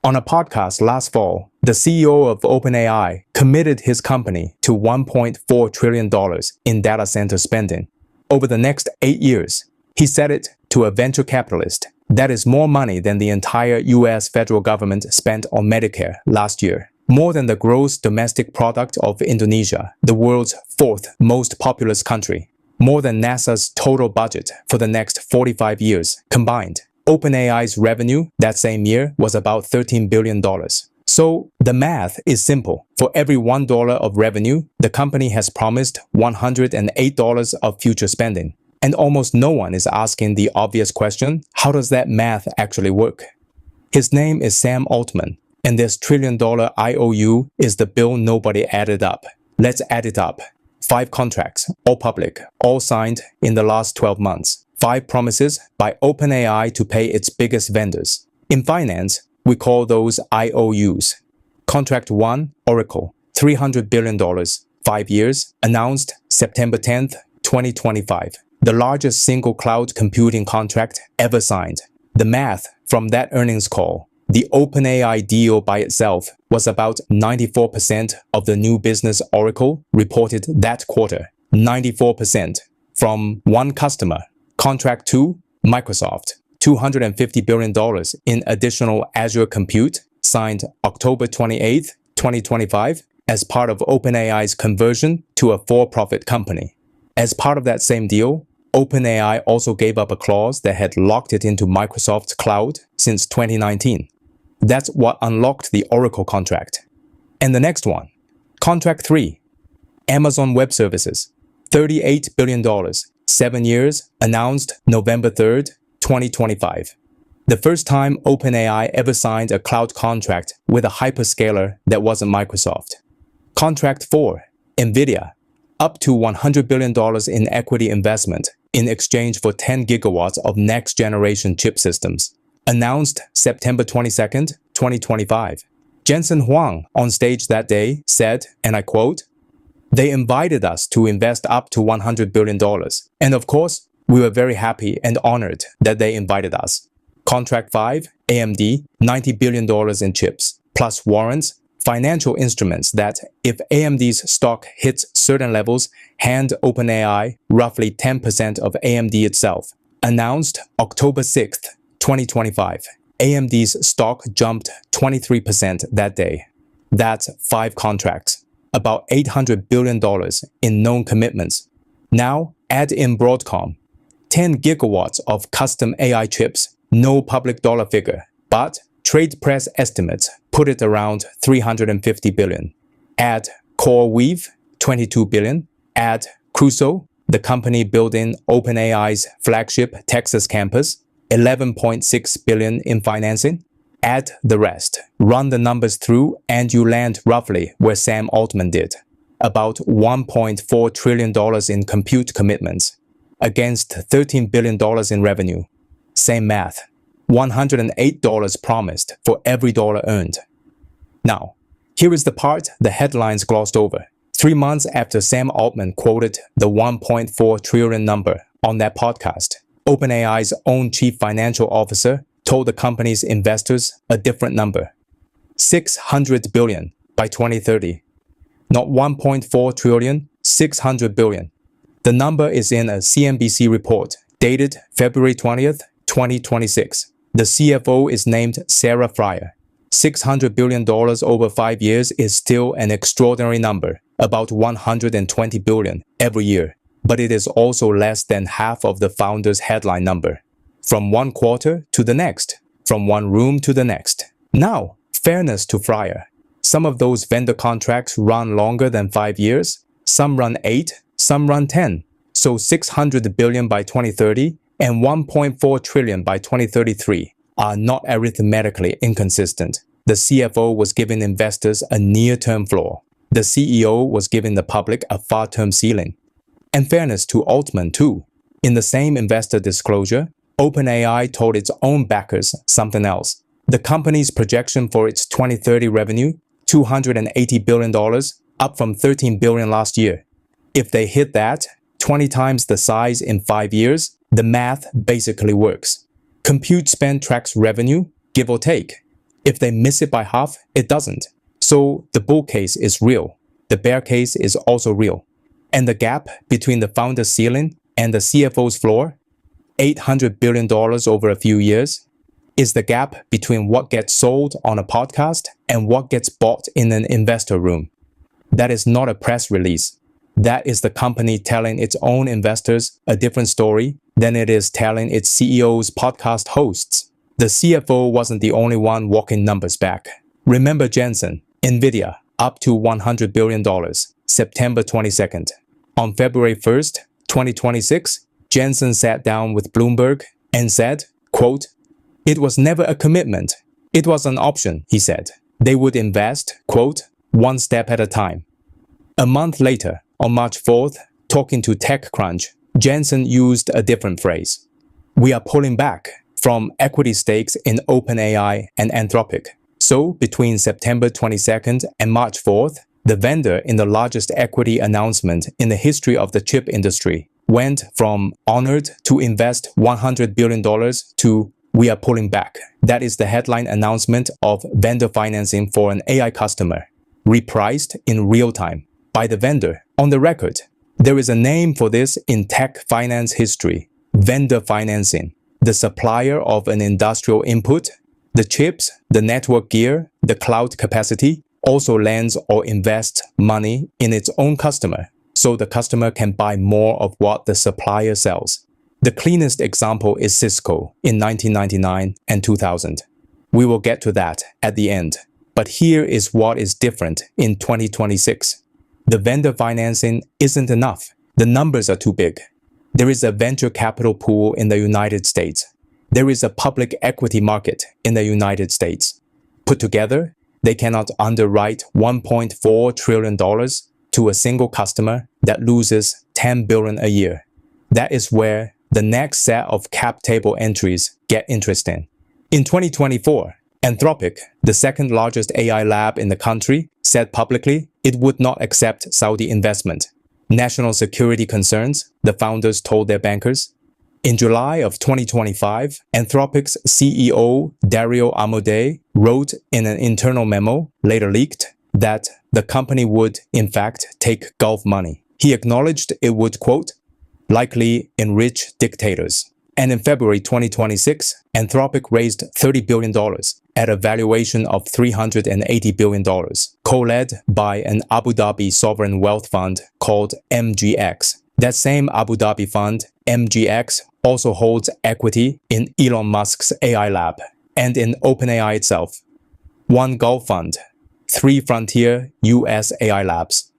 On a podcast last fall, the CEO of OpenAI committed his company to $1.4 trillion in data center spending over the next 8 years. He said it to a venture capitalist. That is more money than the entire US federal government spent on Medicare last year. More than the gross domestic product of Indonesia, the world's fourth most populous country. More than NASA's total budget for the next 45 years combined. OpenAI's revenue that same year was about $13 billion. So the math is simple. For every $1 of revenue, the company has promised $108 of future spending. And almost no one is asking the obvious question, how does that math actually work? His name is Sam Altman, and this $1 trillion IOU is the bill nobody added up. Let's add it up. 5 contracts, all public, all signed in the last 12 months. 5 promises by OpenAI to pay its biggest vendors. In finance, we call those IOUs. Contract 1, Oracle, $300 billion, 5 years, announced September 10th, 2025. The largest single cloud computing contract ever signed. The math from that earnings call, the OpenAI deal by itself was about 94% of the new business Oracle reported that quarter. 94% from one customer. Contract 2, Microsoft, $250 billion in additional Azure compute, signed October 28, 2025, as part of OpenAI's conversion to a for-profit company. As part of that same deal, OpenAI also gave up a clause that had locked it into Microsoft's cloud since 2019. That's what unlocked the Oracle contract. And the next one, Contract 3, Amazon Web Services, $38 billion, 7 years, announced November 3rd, 2025. The first time OpenAI ever signed a cloud contract with a hyperscaler that wasn't Microsoft. Contract 4, NVIDIA, up to $100 billion in equity investment in exchange for 10 gigawatts of next-generation chip systems. Announced September 22nd, 2025. Jensen Huang on stage that day said, and I quote, "They invited us to invest up to $100 billion. And of course, we were very happy and honored that they invited us." Contract 5, AMD, $90 billion in chips, plus warrants, financial instruments that, if AMD's stock hits certain levels, hand OpenAI roughly 10% of AMD itself. Announced October 6th, 2025. AMD's stock jumped 23% that day. That's 5 contracts, about $800 billion in known commitments. Now, add in Broadcom. 10 gigawatts of custom AI chips, no public dollar figure, but trade press estimates put it around $350 billion. Add CoreWeave, $22 billion. Add Crusoe, the company building OpenAI's flagship Texas campus, $11.6 billion in financing. Add the rest. Run the numbers through and you land roughly where Sam Altman did. About $1.4 trillion in compute commitments against $13 billion in revenue. Same math. $108 promised for every dollar earned. Now, here is the part the headlines glossed over. 3 months after Sam Altman quoted the $1.4 trillion number on that podcast, OpenAI's own chief financial officer told the company's investors a different number. $600 billion by 2030. Not $1.4 trillion, $600 billion. The number is in a CNBC report dated February 20th, 2026. The CFO is named Sarah Friar. $600 billion over 5 years is still an extraordinary number, about $120 billion every year. But it is also less than half of the founder's headline number. From one quarter to the next, from one room to the next. Now, fairness to Friar. Some of those vendor contracts run longer than 5 years. Some run 8, some run 10. So $600 billion by 2030 and $1.4 trillion by 2033 are not arithmetically inconsistent. The CFO was giving investors a near-term floor. The CEO was giving the public a far-term ceiling. And fairness to Altman too. In the same investor disclosure, OpenAI told its own backers something else. The company's projection for its 2030 revenue, $280 billion, up from $13 billion last year. If they hit that, 20 times the size in 5 years, the math basically works. Compute spend tracks revenue, give or take. If they miss it by half, it doesn't. So the bull case is real. The bear case is also real. And the gap between the founder's ceiling and the CFO's floor, $800 billion over a few years, is the gap between what gets sold on a podcast and what gets bought in an investor room. That is not a press release. That is the company telling its own investors a different story than it is telling its CEO's podcast hosts. The CFO wasn't the only one walking numbers back. Remember Jensen, NVIDIA, up to $100 billion, September 22nd. On February 1st, 2026, Jensen sat down with Bloomberg and said, quote, "It was never a commitment. It was an option," he said. They would invest, quote, "one step at a time." A month later, on March 4th, talking to TechCrunch, Jensen used a different phrase. "We are pulling back from equity stakes in OpenAI and Anthropic." So, between September 22nd and March 4th, the vendor in the largest equity announcement in the history of the chip industry went from honored to invest $100 billion to "we are pulling back." That is the headline announcement of vendor financing for an AI customer, repriced in real time by the vendor. On the record, there is a name for this in tech finance history: vendor financing. The supplier of an industrial input, the chips, the network gear, the cloud capacity, also lends or invests money in its own customer, so the customer can buy more of what the supplier sells. The cleanest example is Cisco in 1999 and 2000. We will get to that at the end. But here is what is different in 2026. The vendor financing isn't enough. The numbers are too big. There is a venture capital pool in the United States. There is a public equity market in the United States. Put together, they cannot underwrite $1.4 trillion to a single customer that loses $10 billion a year. That is where the next set of cap table entries get interesting. In 2024, Anthropic, the second largest AI lab in the country, said publicly it would not accept Saudi investment. National security concerns, the founders told their bankers. In July of 2025, Anthropic's CEO Dario Amodei wrote in an internal memo, later leaked, that the company would, in fact, take Gulf money. He acknowledged it would, quote, "likely enrich dictators." And in February 2026, Anthropic raised $30 billion at a valuation of $380 billion, co-led by an Abu Dhabi sovereign wealth fund called MGX. That same Abu Dhabi fund, MGX, also holds equity in Elon Musk's AI lab and in OpenAI itself. One Gulf fund, 3 frontier US AI labs.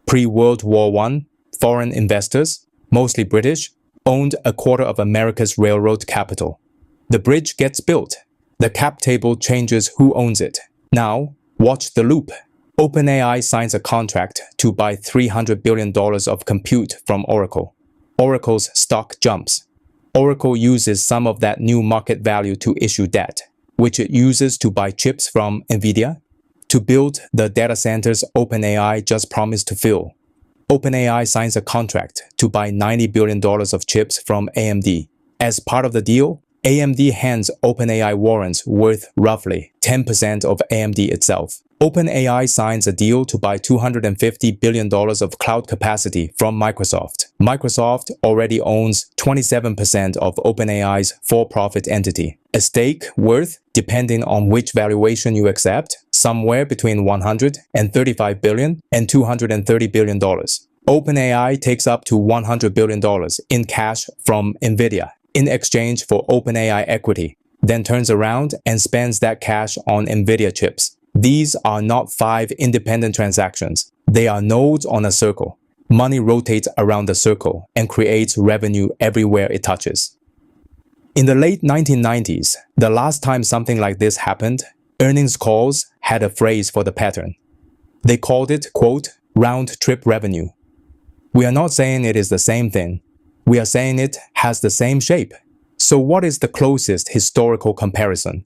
Pre-World War I, foreign investors, mostly British, owned a quarter of America's railroad capital. The bridge gets built. The cap table changes who owns it. Now, watch the loop. OpenAI signs a contract to buy $300 billion of compute from Oracle. Oracle's stock jumps. Oracle uses some of that new market value to issue debt, which it uses to buy chips from NVIDIA to build the data centers OpenAI just promised to fill. OpenAI signs a contract to buy $90 billion of chips from AMD. As part of the deal, AMD hands OpenAI warrants worth roughly 10% of AMD itself. OpenAI signs a deal to buy $250 billion of cloud capacity from Microsoft. Microsoft already owns 27% of OpenAI's for-profit entity, a stake worth, depending on which valuation you accept, somewhere between $135 billion and $230 billion. OpenAI takes up to $100 billion in cash from NVIDIA in exchange for OpenAI equity, then turns around and spends that cash on NVIDIA chips. These are not 5 independent transactions. They are nodes on a circle. Money rotates around the circle and creates revenue everywhere it touches. In the late 1990s, the last time something like this happened, earnings calls had a phrase for the pattern. They called it, quote, round-trip revenue. We are not saying it is the same thing. We are saying it has the same shape. So what is the closest historical comparison?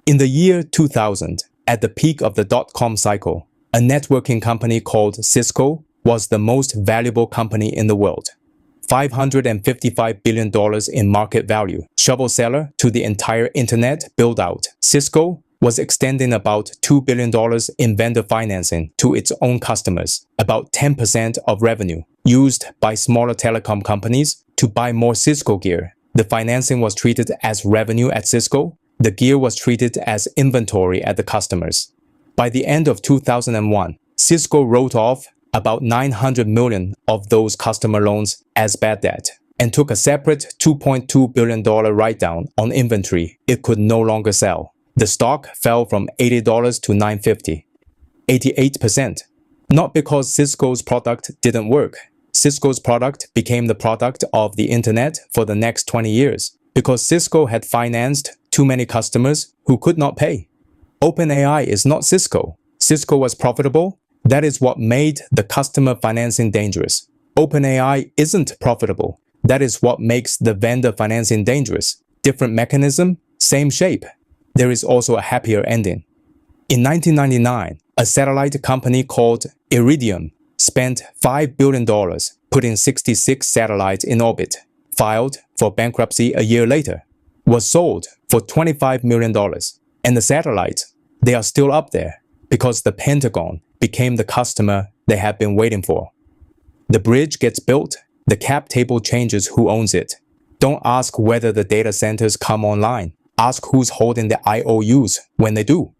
In the year 2000, at the peak of the dot-com cycle, a networking company called Cisco was the most valuable company in the world. $555 billion in market value, shovel seller to the entire internet build-out. Cisco was extending about $2 billion in vendor financing to its own customers, about 10% of revenue, used by smaller telecom companies to buy more Cisco gear. The financing was treated as revenue at Cisco. The gear was treated as inventory at the customers. By the end of 2001, Cisco wrote off about $900 million of those customer loans as bad debt and took a separate $2.2 billion write-down on inventory it could no longer sell. The stock fell from $80 to $950, 88%. Not because Cisco's product didn't work. Cisco's product became the product of the internet for the next 20 years because Cisco had financed too many customers who could not pay. OpenAI is not Cisco. Cisco was profitable. That is what made the customer financing dangerous. OpenAI isn't profitable. That is what makes the vendor financing dangerous. Different mechanism, same shape. There is also a happier ending. In 1999, a satellite company called Iridium spent $5 billion putting 66 satellites in orbit, filed for bankruptcy a year later, was sold for $25 million. And the satellites, they are still up there because the Pentagon became the customer they have been waiting for. The bridge gets built, the cap table changes who owns it. Don't ask whether the data centers come online. Ask who's holding the IOUs when they do.